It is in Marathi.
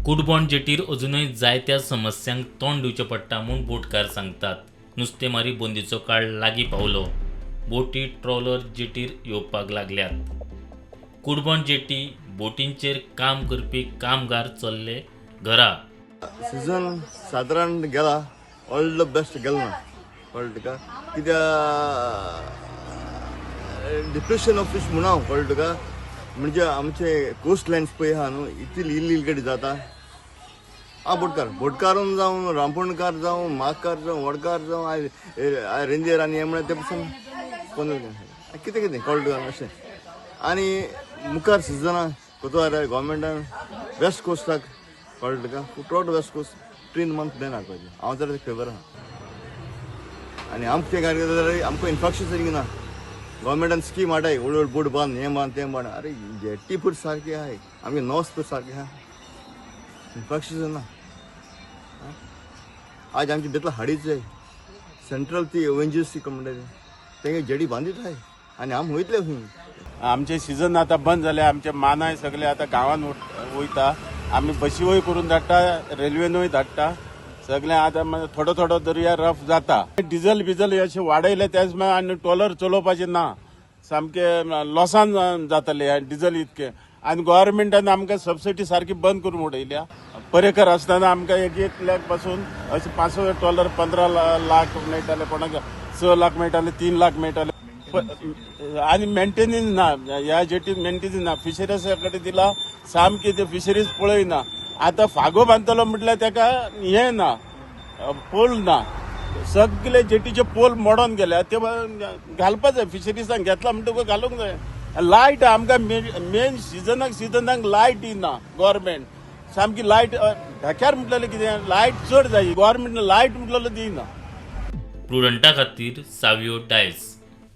कुडबॉन्ड जेटीर अजूनय जायत्या समस्यांक तोंड दिवचें पडटा म्हूण बोटकार सांगतात. नुस्तेमारी बंदीचो काळ लागीं पावलो. बोटी ट्रॉलर जेटीर येवपाक लागल्यात. कुडबॉन्ड जेटी बोटींचेर काम करपी कामगार चल्ले घरा. सीझन साधारण गेला, ऑल द बेस्ट गेलो ना, कळ्ळें तुका. कित्याक डिप्रेशन ऑफ फीश म्हणून कळ्ळें तुका. म्हणजे आमचे कोस्ट लायन्स पळय आहा न्हू, इतली इल्लीगल जाता. बोटकारून जावं, रांपोणकार जावं, मागकार जावं, वडकार जावं, आय रेंजर आनी हे म्हणल्यार ते पसून कोण कितें कितें कळ्ळें तुका अशें. आनी मुखार सिजना कोतवार गोवोरमेंटान वेस्ट कोस्टाक कळ्ळें तुका through west coast 3 month plan हाडपाचें. हांव तर फेवर आहा. आनी आमकां तें जाल्यार आमकां इन्फ्रास्ट्रक्चर ना. गोवोरमेंटान स्कीम हाडाय, व्हड बोट बांद, हें बांद तें बांद. अरे जेटी पूर सारकें आहाय, आमगे नॉस पूर सारकें आहा, इन्फ्रास्ट्रक्चर ना. आज आमची बेतला हाडीच जाय. सेंट्रल ती ONGC म्हणटा तेंगे जेडी बांदीत आहाय आनी आमी वयतले खंय. आमचे सीझन आता बंद झाले. आमचे मानाय सगळे आता गांवांत वयता. आमी बशीवय करून धाडटा, रेल्वेनूय धाडटा. सगळे आता थोडो थोडो दर्या रफ जाता. डिझल बिजल अशें वाडयले त्याच आनी ट्रॉलर चलोवपाचे ना. सामके लॉसान जातले डिझल इतके. आनी गोव्हर्मेंटान आमकां सबसिडी सारकी बंद करून उडयल्या. परेकर आसतना आमकां 1 लाख पासून अशें 5 ट्रॉलर 15 लाख मेळटाले, कोणाक 6 लाख मेळटाले, 3 लाख मेळटाले. आनी मेंटेनन्स ना, ह्या जेटीन मेंटेनन्स ना. फिशरीज कडेन दिला, सामकी ते फिशरीज पळयना. आता फागो बांदतलो म्हटल्यार तेका हे ना, पोल ना. सगळे जेटीचे पोल मोडोन गेल्या. ते घालपाक जाय, फिशरीजांक घेतला म्हणटकूच घालूंक जाय. लायट आमकां मेन सिजनाक लायट येना. गव्हर्मेंट सामकी लायट धाक्यार म्हटलेलें कितें, लायट चड जाय. गव्हर्मेंट लायट म्हटलेलो दिना. प्रुडंटा खातीर सावियो डायस.